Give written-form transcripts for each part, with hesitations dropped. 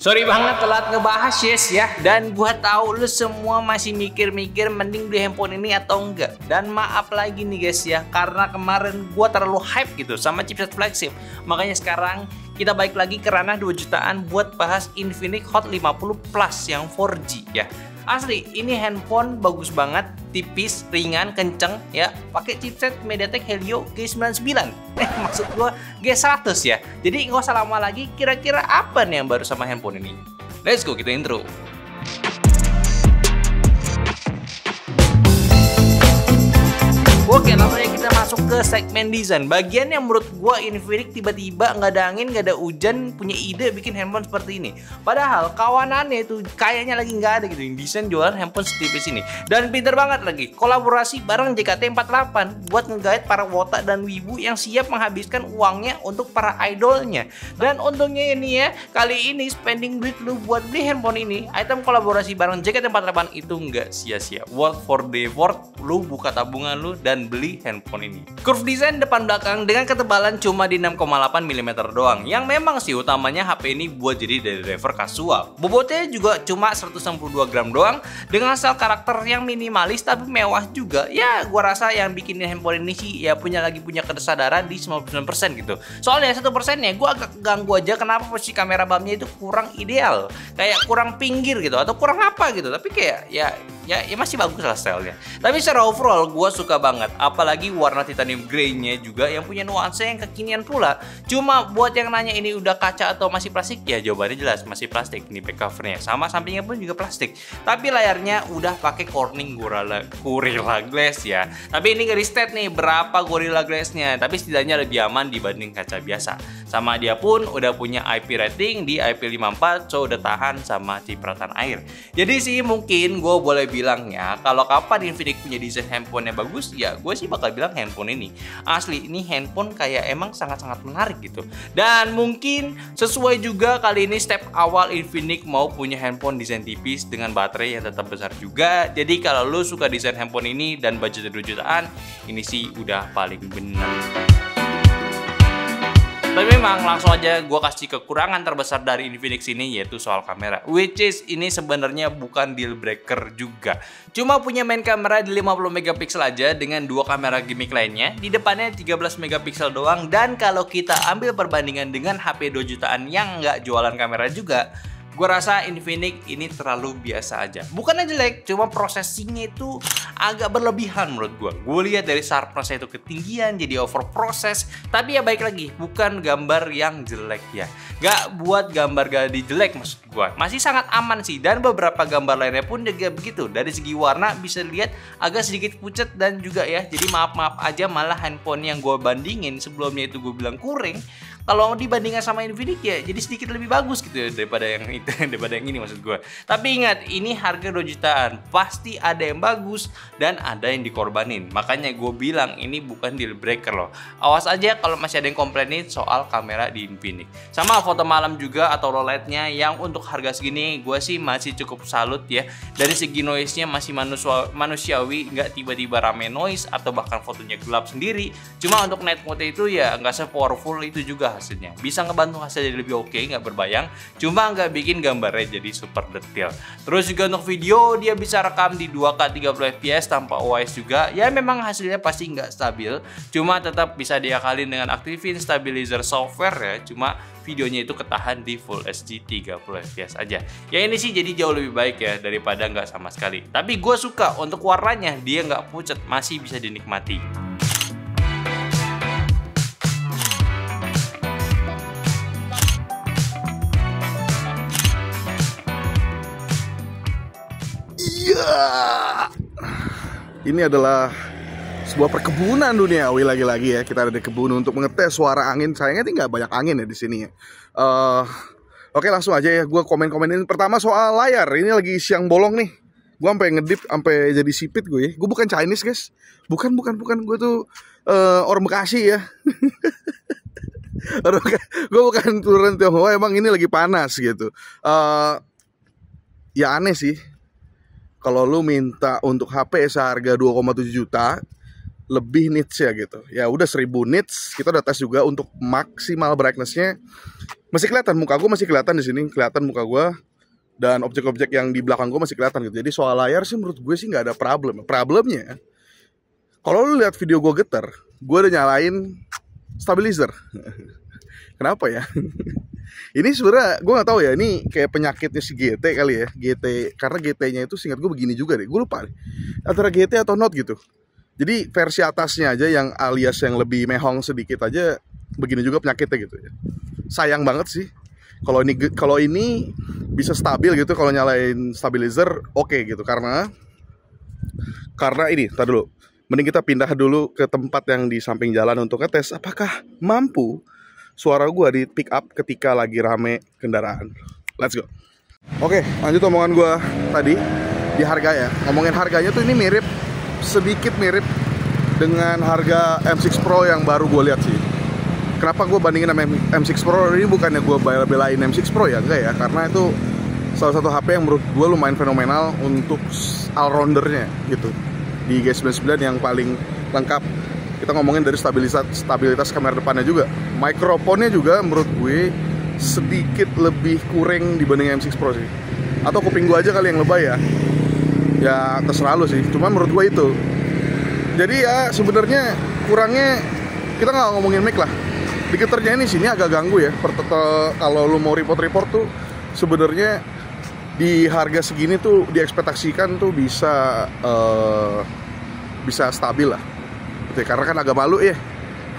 Sorry banget telat ngebahas yes ya. Dan gua tahu lu semua masih mikir-mikir mending beli handphone ini atau enggak. Dan maaf lagi nih guys ya, karena kemarin gua terlalu hype gitu sama chipset flagship. Makanya sekarang kita balik lagi ke ranah 2 jutaan buat bahas Infinix Hot 50 Plus yang 4G ya. Asli, ini handphone bagus banget, tipis, ringan, kenceng ya. Pakai chipset MediaTek Helio G99. Maksud gua G100 ya. Jadi nggak usah lama lagi, kira-kira apa nih yang baru sama handphone ini? Let's go, kita intro. Oke, langsung aja kita masuk ke segmen desain. Bagian yang menurut gua Infinix tiba-tiba nggak ada angin, nggak ada hujan, punya ide bikin handphone seperti ini. Padahal kawanannya itu kayaknya lagi nggak ada gitu. Desain jualan handphone setipis ini. Dan pinter banget lagi, kolaborasi bareng JKT48 buat ngegait para wota dan wibu yang siap menghabiskan uangnya untuk para idolnya. Dan untungnya ini ya, kali ini spending duit lu buat beli handphone ini, item kolaborasi bareng JKT48 itu nggak sia-sia. Work for the effort, lu buka tabungan lu dan beli handphone ini. Curve design depan belakang dengan ketebalan cuma di 6,8 mm doang. Yang memang sih utamanya HP ini buat jadi dari driver kasual. Bobotnya juga cuma 162 gram doang dengan style karakter yang minimalis tapi mewah juga. Ya gua rasa yang bikin handphone ini sih ya punya kesadaran di 99% gitu. Soalnya 1% ya gua agak ganggu aja kenapa posisi kamera bumnya itu kurang ideal. Kayak kurang pinggir gitu atau kurang apa gitu. Tapi kayak ya masih bagus lah stylenya. Tapi secara overall gue suka banget. Apalagi warna titanium grey-nya juga yang punya nuansa yang kekinian pula. Cuma buat yang nanya ini udah kaca atau masih plastik, ya jawabannya jelas masih plastik. Ini back covernya sama, sampingnya pun juga plastik. Tapi layarnya udah pakai Corning Gorilla Glass ya. Tapi ini gak di-state nih berapa Gorilla Glass-nya. Tapi setidaknya lebih aman dibanding kaca biasa. Sama dia pun udah punya IP rating di IP54, so udah tahan sama cipratan air. Jadi sih mungkin gue boleh bilangnya kalau kapan Infinix punya desain handphone yang bagus, ya gue sih bakal bilang handphone ini. Asli, ini handphone kayak emang sangat-sangat menarik gitu. Dan mungkin sesuai juga kali ini step awal Infinix mau punya handphone desain tipis dengan baterai yang tetap besar juga. Jadi kalau lu suka desain handphone ini dan budget 2 jutaan, ini sih udah paling bener. Tapi memang langsung aja gue kasih kekurangan terbesar dari Infinix ini, yaitu soal kamera. Which is ini sebenarnya bukan deal breaker juga. Cuma punya main kamera di 50 megapiksel aja dengan 2 kamera gimmick lainnya. Di depannya 13 megapiksel doang. Dan kalau kita ambil perbandingan dengan HP 2 jutaan yang nggak jualan kamera juga, gue rasa Infinix ini terlalu biasa aja. Bukannya jelek, cuma processingnya itu agak berlebihan menurut gue. Gue lihat dari sharpness itu ketinggian, jadi over proses. Tapi ya baik lagi, bukan gambar yang jelek ya. Gak buat gambar gak jelek maksud gue. Masih sangat aman sih. Dan beberapa gambar lainnya pun juga begitu. Dari segi warna bisa dilihat agak sedikit pucat dan juga ya. Jadi maaf-maaf aja, malah handphone yang gue bandingin sebelumnya itu gue bilang kuring. Kalau dibandingkan sama Infinix ya jadi sedikit lebih bagus gitu ya daripada yang itu, daripada yang ini maksud gue. Tapi ingat, ini harga 2 jutaan. Pasti ada yang bagus dan ada yang dikorbanin. Makanya gue bilang ini bukan deal breaker loh. Awas aja kalau masih ada yang komplainin soal kamera di Infinix. Sama foto malam juga atau low light-nya yang untuk harga segini gue sih masih cukup salut ya. Dari segi noise-nya masih manusiawi, nggak tiba-tiba rame noise atau bahkan fotonya gelap sendiri. Cuma untuk night mode itu ya nggak se-powerful itu juga hasilnya. Bisa ngebantu hasilnya jadi lebih oke, nggak berbayang, cuma nggak bikin gambarnya jadi super detail. Terus juga untuk video dia bisa rekam di 2K 30 fps tanpa OIS juga. Ya memang hasilnya pasti nggak stabil, cuma tetap bisa diakalin dengan aktifin stabilizer software ya. Cuma videonya itu ketahan di Full HD 30 fps aja. Ya ini sih jadi jauh lebih baik ya daripada nggak sama sekali. Tapi gue suka untuk warnanya, dia nggak pucat, masih bisa dinikmati. Ini adalah sebuah perkebunan duniawi lagi-lagi ya. Kita ada di kebun untuk mengetes suara angin. Sayangnya nggak banyak angin ya di sini ya. Oke, langsung aja ya. Gue komen-komenin pertama soal layar. Ini lagi siang bolong nih. Gue sampai ngedip, sampai jadi sipit gue ya. Gue bukan Chinese guys. Bukan. Gue tuh orang Bekasi ya. Gue bukan turun Tionghoa. Emang ini lagi panas gitu. Ya aneh sih. Kalau lu minta untuk HP seharga 2,7 juta lebih nits ya gitu. Ya udah 1000 nits, kita udah tes juga untuk maksimal brightness-nya. Masih kelihatan muka gue, masih kelihatan di sini, kelihatan muka gue dan objek-objek yang di belakang gue masih kelihatan gitu. Jadi soal layar sih menurut gue sih nggak ada problem. Problemnya kalau lu lihat video gue getar, gue udah nyalain stabilizer. Kenapa ya? Ini sebenarnya gue nggak tahu ya, ini kayak penyakitnya si GT kali ya. GT, karena GT-nya itu singkat gue begini juga deh. Gue lupa nih, antara GT atau Note gitu. Jadi versi atasnya aja yang alias yang lebih mehong sedikit aja begini juga penyakitnya gitu ya. Sayang banget sih. Kalau ini bisa stabil gitu kalau nyalain stabilizer, oke gitu. Karena ini, tadi dulu. Mending kita pindah dulu ke tempat yang di samping jalan untuk ngetes apakah mampu suara gua di pick up ketika lagi rame kendaraan. Let's go. Oke, lanjut omongan gua tadi di harga ya. Ngomongin harganya tuh ini sedikit mirip dengan harga M6 Pro yang baru gue lihat sih. Kenapa gue bandingin sama M6 Pro? Ini bukannya gue bela-belain M6 Pro ya, enggak ya. Karena itu salah satu HP yang menurut gue lumayan fenomenal untuk all-roundernya gitu. Di G99 yang paling lengkap. Kita ngomongin dari stabilitas kamera depannya juga. Mikrofonnya juga menurut gue sedikit lebih kurang dibanding M6 Pro sih. Atau kuping gue aja kali yang lebay ya. Ya terserah lu sih. Cuman menurut gue itu. Jadi ya sebenarnya kurangnya kita nggak ngomongin mic lah. Di getarnya ini sini agak ganggu ya. Kalau lu mau report tuh sebenarnya di harga segini tuh diekspektasikan tuh bisa stabil lah. Gitu, karena kan agak malu ya.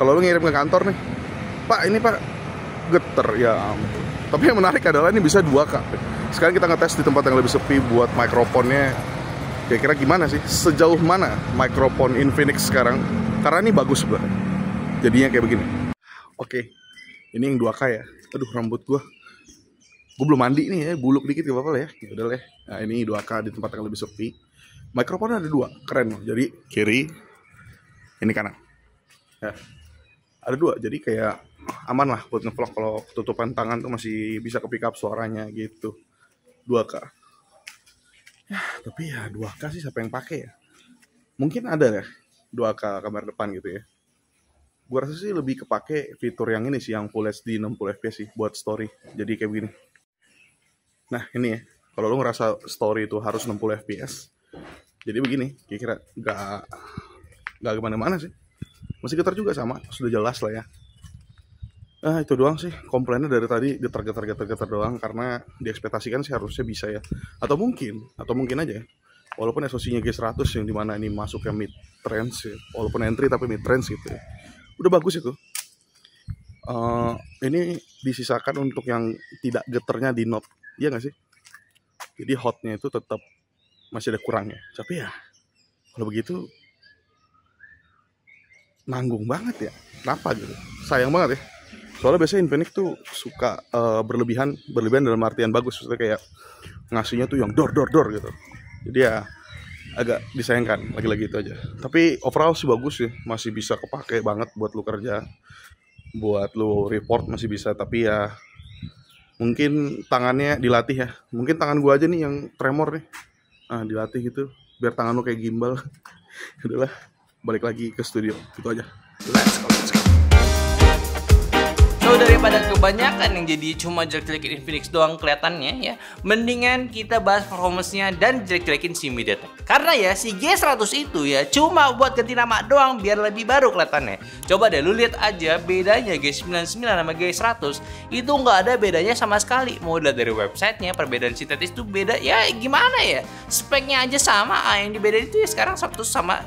Kalau lu ngirim ke kantor nih, Pak ini Pak getar ya ampun. Tapi yang menarik adalah ini bisa 2K. Sekarang kita ngetes di tempat yang lebih sepi buat mikrofonnya. Kira-kira gimana sih? Sejauh mana mikrofon Infinix sekarang? Karena ini bagus sebenarnya. Jadinya kayak begini. Oke, ini yang 2K ya. Aduh rambut gue belum mandi nih ya, buluk dikit gak apa-apa lah ya. Ya udah lah. Nah ini 2K di tempat yang lebih sepi. Mikrofonnya ada 2, keren loh. Jadi kiri, ini kanan. Ya, ada 2, jadi kayak aman lah buat ngevlog kalau tutupan tangan tuh masih bisa ke pick up suaranya gitu. 2K. Ya, tapi ya 2K sih siapa yang pakai ya? Mungkin ada ya 2K kamera depan gitu ya. Gue rasa sih lebih kepake fitur yang ini sih, yang Full HD 60 fps sih buat story. Jadi kayak begini. Nah ini ya, kalau lo ngerasa story itu harus 60 fps, jadi begini, kira-kira nggak kemana-mana sih. Masih getar juga sama, sudah jelas lah ya. Itu doang sih komplainnya dari tadi, getar doang, karena diekspektasikan sih harusnya bisa ya. Atau mungkin aja ya, walaupun SoC-nya G100 yang dimana ini masuknya mid range ya, walaupun entry tapi mid range gitu ya, udah bagus itu. Ini disisakan untuk yang tidak getarnya di Note, iya nggak sih? Jadi hotnya itu tetap masih ada kurangnya. Tapi ya kalau begitu nanggung banget ya. Kenapa gitu? Sayang banget ya. Soalnya biasanya Infinix tuh suka berlebihan dalam artian bagus. Maksudnya kayak ngasihnya tuh yang dor gitu. Jadi ya agak disayangkan, lagi-lagi itu aja. Tapi overall sih bagus sih, masih bisa kepake banget buat lu kerja, buat lu report masih bisa. Tapi ya mungkin tangannya dilatih ya. Mungkin tangan gua aja nih yang tremor nih. Dilatih gitu biar tangan lu kayak gimbal. Udahlah, balik lagi ke studio. Itu aja. Let's go. So daripada kebanyakan yang jadi cuma jelek-jelekin Infinix doang kelihatannya ya, mendingan kita bahas performance-nya dan jelek-jelekin si MediaTek. Karena ya si G100 itu ya cuma buat ganti nama doang biar lebih baru kelihatannya. Coba deh lu lihat aja bedanya G99 sama G100 itu nggak ada bedanya sama sekali. Mau lihat dari websitenya, perbedaan sintetis itu beda ya gimana ya? Speknya aja sama, yang dibedain itu ya sekarang 100 sama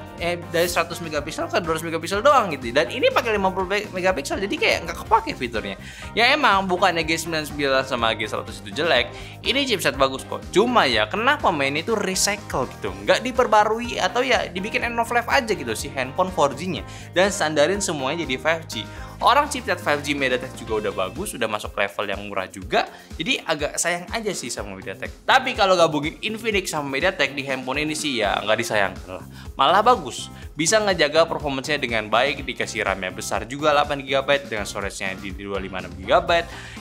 dari 100 megapiksel ke 200 megapiksel doang gitu. Dan ini pakai 50 megapiksel jadi kayak nggak kepake fiturnya. Ya emang bukannya G99 sama G100 itu jelek, ini chipset bagus kok. Cuma ya kenapa main itu recycle gitu, nggak diperbarui atau ya dibikin end of life aja gitu si handphone 4G-nya dan standarin semuanya jadi 5G. Orang chipset 5G MediaTek juga udah bagus, udah masuk level yang murah juga. Jadi agak sayang aja sih sama MediaTek. Tapi kalau gabungin Infinix sama MediaTek di handphone ini sih ya nggak disayangkan lah. Malah bagus. Bisa ngejaga performance-nya dengan baik, dikasih RAM yang besar juga 8GB dengan storage-nya di 256GB.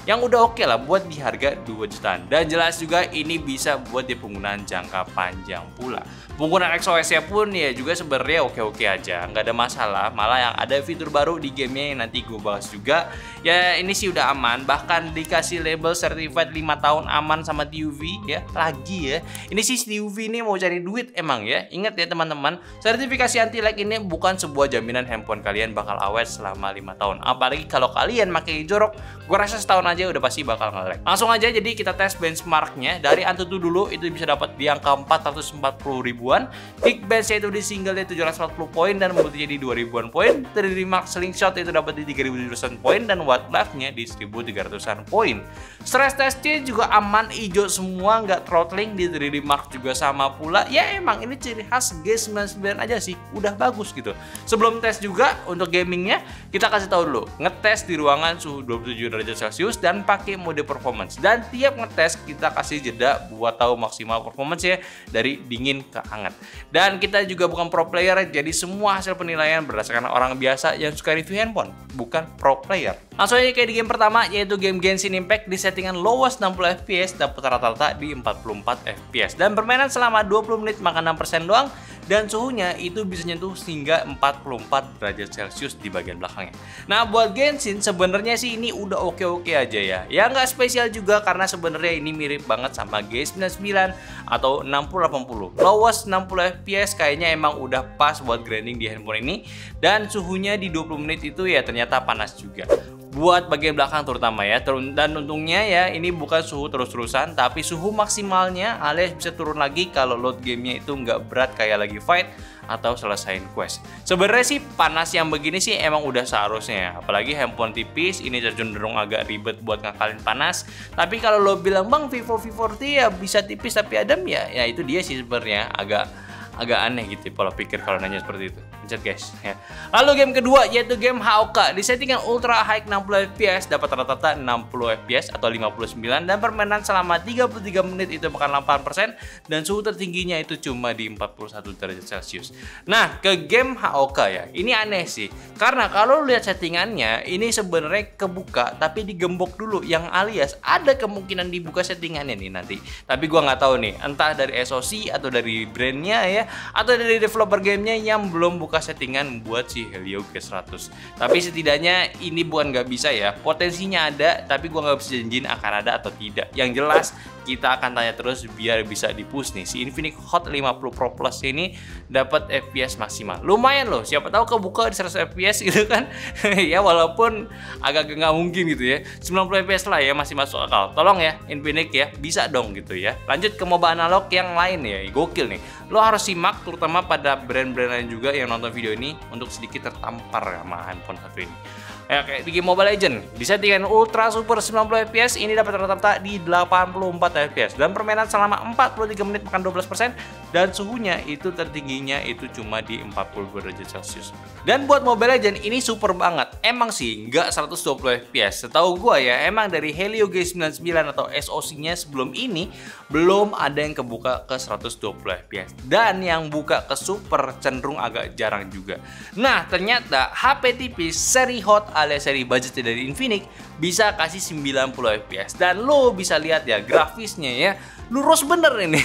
Yang udah oke lah buat di harga 2 jutaan. Dan jelas juga ini bisa buat di penggunaan jangka panjang pula. Penggunaan XOS-nya pun ya juga sebenarnya oke-oke aja, nggak ada masalah. Malah yang ada fitur baru di gamenya yang nanti gue bahas juga. Ya ini sih udah aman, bahkan dikasih label certified 5 tahun aman sama TUV ya. Lagi ya, ini sih TUV ini mau cari duit emang ya. Ingat ya teman-teman, sertifikasi anti lag ini bukan sebuah jaminan handphone kalian bakal awet selama 5 tahun. Apalagi kalau kalian pakai jorok, gue rasa setahun aja udah pasti bakal nge-lag. Langsung aja jadi kita tes benchmarknya. Dari Antutu dulu itu bisa dapat di angka 440 ribuan. Geekbench itu di single 740 poin dan multinya di 2000-an poin. 3D Mark Slingshot itu dapat di 3700-an poin dan Wildlife-nya di 1300-an poin. Stress testnya juga aman, hijau semua, nggak throttling. Di 3D Mark juga sama pula. Ya emang ini ciri khas G99 aja sih, udah bagus gitu. Sebelum tes juga untuk gamingnya kita kasih tahu dulu, ngetes di ruangan suhu 27 derajat Celcius dan pakai mode performance. Dan tiap ngetes kita kasih jeda buat tahu maksimal performance ya dari dingin ke hangat. Dan kita juga bukan pro player, jadi semua hasil penilaian berdasarkan orang biasa yang suka review handphone, bukan pro player. Langsung aja kayak di game pertama, yaitu game Genshin Impact. Di settingan lowest 60 fps, dapat rata-rata di 44 fps. Dan permainan selama 20 menit maka 6% doang. Dan suhunya itu bisa nyentuh hingga 44 derajat Celcius di bagian belakangnya. Nah buat Genshin sebenarnya sih ini udah oke-oke aja ya. Ya nggak spesial juga karena sebenarnya ini mirip banget sama G99 atau 6080. Lowest 60 fps kayaknya emang udah pas buat grinding di handphone ini. Dan suhunya di 20 menit itu ya ternyata panas juga. Buat bagian belakang terutama ya. Dan untungnya ya ini bukan suhu terus-terusan, tapi suhu maksimalnya alias bisa turun lagi kalau load gamenya itu nggak berat kayak lagi fight atau selesain quest. Sebenarnya sih panas yang begini sih emang udah seharusnya, apalagi handphone tipis ini cenderung agak ribet buat ngakalin panas. Tapi kalau lo bilang bang Vivo V40 ya bisa tipis tapi adem ya itu dia sih sebenarnya agak aneh gitu pola pikir kalau nanya seperti itu. Pencet guys ya. Lalu game kedua yaitu game HOK. Di settingan ultra high 60 fps dapat rata-rata 60 fps atau 59 dan permainan selama 33 menit itu makan 8% dan suhu tertingginya itu cuma di 41 derajat Celcius. Nah, ke game HOK ya. Ini aneh sih. Karena kalau lihat settingannya ini sebenarnya kebuka tapi digembok dulu, yang alias ada kemungkinan dibuka settingannya nih nanti. Tapi gua nggak tahu nih, entah dari SoC atau dari brandnya ya, atau dari developer gamenya yang belum buka settingan buat si Helio G100. Tapi setidaknya ini bukan nggak bisa ya, potensinya ada, tapi gua nggak bisa janjiin akan ada atau tidak. Yang jelas kita akan tanya terus biar bisa di-push nih si Infinix Hot 50 Pro Plus ini dapat FPS maksimal. Lumayan loh, siapa tahu kebuka di 100 FPS gitu kan. Ya walaupun agak nggak mungkin gitu ya. 90 FPS lah ya masih masuk akal. Tolong ya Infinix ya, bisa dong gitu ya. Lanjut ke MOBA analog yang lain ya, gokil nih. Lo harus simak terutama pada brand-brand lain juga yang nonton video ini untuk sedikit tertampar sama handphone satu ini. Ya, kayak di game Mobile Legends, di settingan Ultra Super 90 fps ini dapat rata-rata di 84 fps dan permainan selama 43 menit makan 12% dan suhunya itu tertingginya itu cuma di 40 derajat Celcius. Dan buat Mobile Legends ini super banget. Emang sih nggak 120 fps. Setahu gua ya, emang dari Helio G99 atau SoC-nya sebelum ini belum ada yang kebuka ke 120 fps. Dan yang buka ke super cenderung agak jarang juga. Nah, ternyata HP tipis seri Hot alias seri budget dari Infinix bisa kasih 90 fps dan lo bisa lihat ya grafisnya ya lurus bener ini.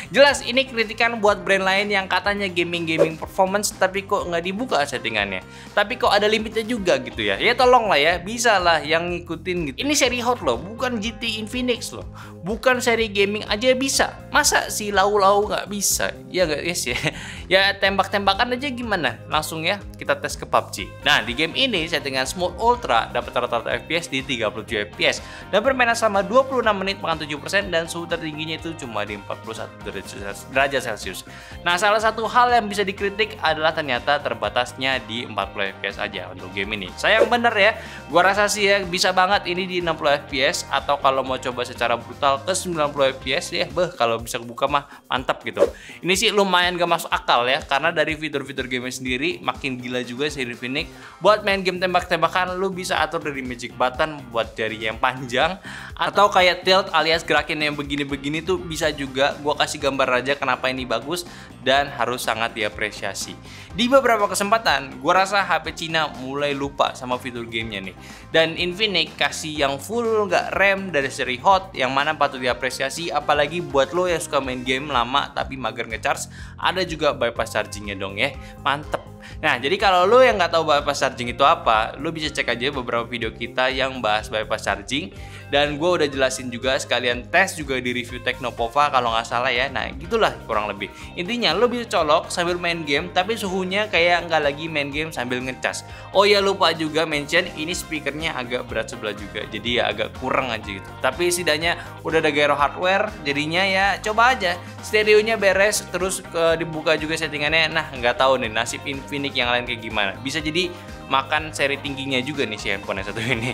Jelas ini kritikan buat brand lain yang katanya gaming performance tapi kok nggak dibuka settingannya, tapi kok ada limitnya juga gitu ya. Ya tolong lah ya, bisa lah yang ngikutin gitu. Ini seri Hot loh, bukan GT Infinix loh, bukan seri gaming aja bisa, masa si lau-lau nggak bisa ya guys ya. Ya tembak-tembakan aja gimana, langsung ya kita tes ke PUBG. Nah di game ini settingan Smooth Ultra dapat rata-rata FPS fps di 37 fps dan permainan selama 26 menit makan 7% dan suhu tertingginya itu cuma di 41 derajat Celcius. Nah, salah satu hal yang bisa dikritik adalah ternyata terbatasnya di 40 fps aja untuk game ini. Sayang bener ya, gua rasa sih ya bisa banget ini di 60 fps atau kalau mau coba secara brutal ke 90 fps ya, kalau bisa kebuka mah mantap gitu. Ini sih lumayan gak masuk akal ya, karena dari fitur-fitur game sendiri makin gila juga si Infinix. Buat main game tembak-tembakan lu bisa atur dari magic button buat jari yang panjang atau kayak tilt alias gerakin yang begini-begini tuh bisa juga. Gua kasih gambar aja kenapa ini bagus dan harus sangat diapresiasi. Di beberapa kesempatan gua rasa HP Cina mulai lupa sama fitur gamenya nih, dan Infinix kasih yang full nggak rem dari seri Hot yang mana patut diapresiasi, apalagi buat lo yang suka main game lama tapi mager ngecharge, ada juga bypass chargingnya dong ya, mantep. Nah, jadi kalau lo yang nggak tahu bypass charging itu apa, lo bisa cek aja beberapa video kita yang bahas bypass charging, dan gue udah jelasin juga sekalian tes juga di review Teknopova kalau nggak salah ya. Nah, gitulah kurang lebih. Intinya lo bisa colok sambil main game tapi suhunya kayak nggak lagi main game sambil ngecas. Oh ya, lupa juga mention ini speakernya agak berat sebelah juga, jadi ya agak kurang aja gitu. Tapi setidaknya udah ada gyro hardware, jadinya ya coba aja. Stereonya beres, terus dibuka juga settingannya. Nah, nggak tahu nih nasib Infinix yang lain kayak gimana. Bisa jadi makan seri tingginya juga nih si handphone yang satu ini.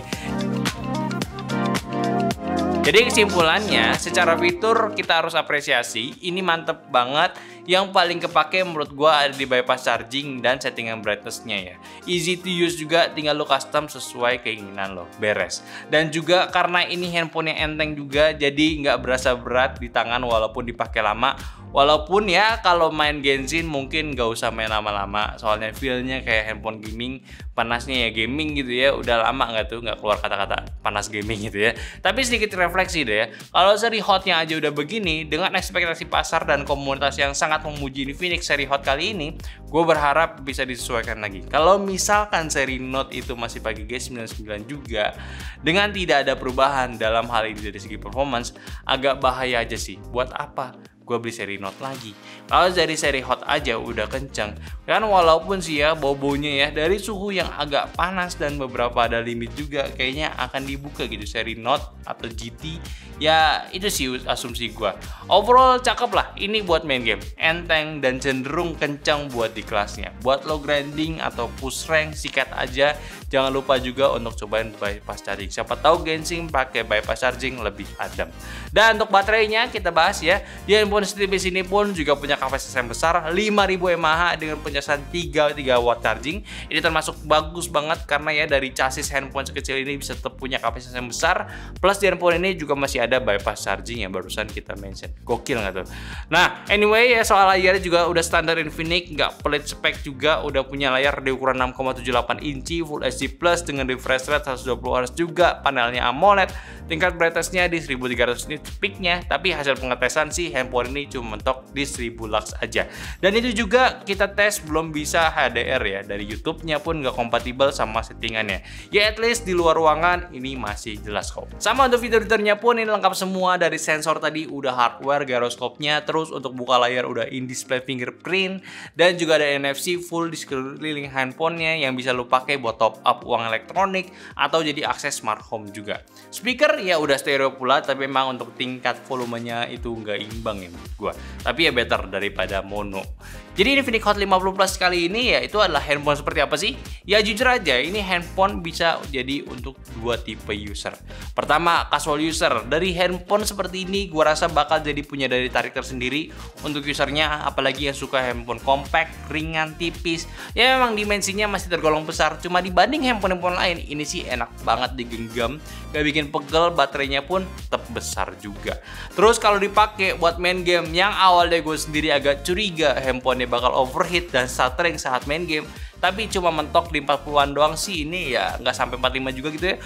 Jadi kesimpulannya, secara fitur kita harus apresiasi, ini mantep banget. Yang paling kepake menurut gua ada di bypass charging dan settingan brightness-nya ya. Easy to use juga, tinggal lo custom sesuai keinginan lo, beres. Dan juga karena ini handphone yang enteng juga, jadi nggak berasa berat di tangan walaupun dipakai lama. Walaupun ya kalau main Genshin mungkin gak usah main lama-lama, soalnya feel-nya kayak handphone gaming, panasnya ya gaming gitu ya. Udah lama nggak tuh nggak keluar kata-kata panas gaming gitu ya. Tapi sedikit refleksi deh ya, kalau seri Hotnya aja udah begini, dengan ekspektasi pasar dan komunitas yang sangat memuji Infinix seri Hot kali ini, gue berharap bisa disesuaikan lagi. Kalau misalkan seri Note itu masih pakai G99 juga, dengan tidak ada perubahan dalam hal ini dari segi performance, agak bahaya aja sih. Buat apa gue beli seri Note lagi? Kalau dari seri Hot aja udah kenceng kan, walaupun sih ya bobonya ya dari suhu yang agak panas dan beberapa ada limit juga, kayaknya akan dibuka gitu seri Note atau GT ya. Itu sih asumsi gue. Overall cakep lah ini buat main game, enteng dan cenderung kencang buat di kelasnya. Buat lo grinding atau push rank sikat aja. Jangan lupa juga untuk cobain bypass charging, siapa tahu Genshin pakai bypass charging lebih adem. Dan untuk baterainya kita bahas ya, di handphone setipis ini pun juga punya kapasitas yang besar 5000 mAh dengan pencasan 3 watt charging. Ini termasuk bagus banget karena ya dari chassis handphone sekecil ini bisa tetap punya kapasitas yang besar. Plus di handphone ini juga masih ada bypass charging yang barusan kita mention. Gokil nggak tuh? Nah, anyway ya soal layarnya juga udah standar Infinix, nggak pelit spek juga, udah punya layar di ukuran 6,78 inci Full HD Plus dengan refresh rate 120 Hz juga, panelnya AMOLED, tingkat brightness-nya di 1300 nit peak-nya, tapi hasil pengetesan sih handphone ini cuma mentok di 1000 lux aja. Dan itu juga kita tes belum bisa HDR ya, dari YouTube-nya pun nggak kompatibel sama settingannya. Ya at least di luar ruangan ini masih jelas kok. Sama untuk fitur-fiturnya pun ini lengkap semua, dari sensor tadi udah hardware, gyroscope-nya, terus untuk buka layar udah in-display fingerprint, dan juga ada NFC full di sekeliling handphonenya yang bisa lo pakai buat top up uang elektronik atau jadi akses smart home juga. Speaker ya udah stereo pula, tapi memang untuk tingkat volumenya itu nggak imbang ya menurut gua. Tapi ya better daripada mono. Jadi Infinix Hot 50 Plus kali ini ya itu adalah handphone seperti apa sih? Ya jujur aja ini handphone bisa jadi untuk dua tipe user. Pertama, casual user. Dari handphone seperti ini gua rasa bakal jadi punya daya tarik tersendiri untuk usernya, apalagi yang suka handphone compact, ringan, tipis. Ya memang dimensinya masih tergolong besar, cuma dibanding handphone-handphone lain ini sih enak banget digenggam, gak bikin pegel, baterainya pun tetap besar juga. Terus kalau dipakai buat main game, yang awalnya gue sendiri agak curiga handphonenya bakal overheat dan stuttering saat main game, tapi cuma mentok di 40-an doang sih, ini ya nggak sampai 45 juga gitu ya.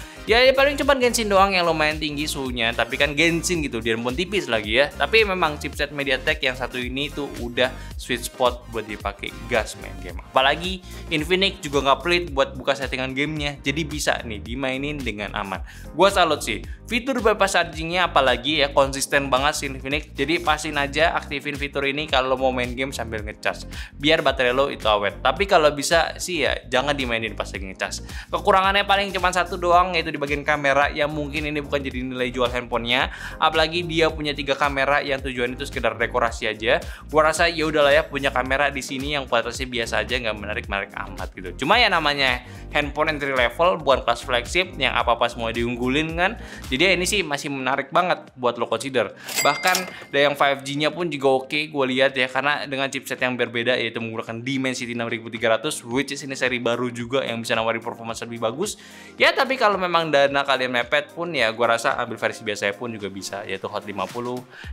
Ya paling cuma Genshin doang yang lumayan tinggi suhunya, tapi kan Genshin gitu, dia handphone tipis lagi ya. Tapi memang chipset MediaTek yang satu ini tuh udah sweet spot buat dipakai gas main game. Apalagi Infinix juga nggak pelit buat buka settingan gamenya, jadi bisa nih dimainin dengan aman. Gua salut sih, fitur bypass chargingnya apalagi ya konsisten banget sih Infinix. Jadi pastiin aja aktifin fitur ini kalau mau main game sambil ngecas, biar baterai lo itu awet. Tapi kalau bisa bisa sih ya jangan dimainin pas lagi ngecas. Kekurangannya paling cuma satu doang, yaitu di bagian kamera yang mungkin ini bukan jadi nilai jual handphonenya. Apalagi dia punya 3 kamera yang tujuan itu sekedar dekorasi aja. Gua rasa ya udahlah ya, punya kamera di sini yang kualitasnya biasa aja, nggak menarik amat gitu. Cuma ya namanya handphone entry level, bukan kelas flagship yang apa-apa semua diunggulin kan. Jadi ya ini sih masih menarik banget buat lo consider. Bahkan yang 5G-nya pun juga oke gue lihat ya, karena dengan chipset yang berbeda yaitu menggunakan Dimensity 6300, which is ini seri baru juga yang bisa nawarin performance lebih bagus. Ya tapi kalau memang dana kalian mepet pun ya gue rasa ambil versi biasa pun juga bisa, yaitu Hot 50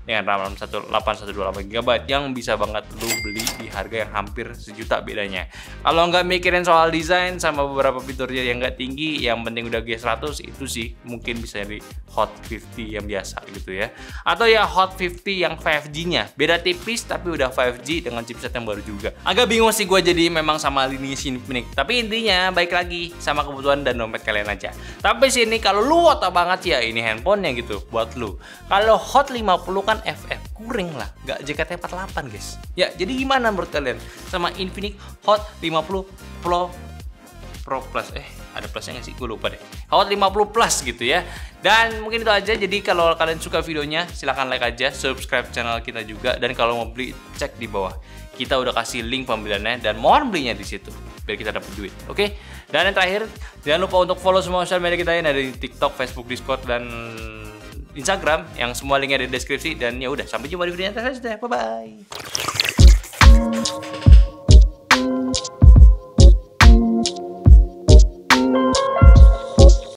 dengan RAM 8128GB yang bisa banget lu beli di harga yang hampir sejuta bedanya. Kalau nggak mikirin soal desain sama beberapa fiturnya yang nggak tinggi, yang penting udah G100, itu sih mungkin bisa di Hot 50 yang biasa gitu ya. Atau ya Hot 50 yang 5G-nya, beda tipis tapi udah 5G dengan chipset yang baru juga. Agak bingung sih gue jadi memang sama lini Infinix, tapi intinya baik lagi sama kebutuhan dan dompet kalian aja. Tapi sini kalau lu otak banget ya ini handphonenya gitu buat lu. Kalau Hot 50 kan FF, kuring lah, gak JKT48 guys. Ya jadi gimana menurut kalian sama Infinix Hot 50 Pro Plus, ada plusnya nggak sih? Gue lupa deh. Hot 50 Plus gitu ya. Dan mungkin itu aja. Jadi kalau kalian suka videonya, silahkan like aja, subscribe channel kita juga. Dan kalau mau beli, cek di bawah. Kita udah kasih link pembeliannya dan mohon belinya di situ biar kita dapat duit. Oke? Dan yang terakhir, jangan lupa untuk follow semua sosial media kita yang ada di TikTok, Facebook, Discord, dan Instagram, yang semua linknya ada di deskripsi. Dan ya udah, sampai jumpa di video yang selanjutnya. Bye bye.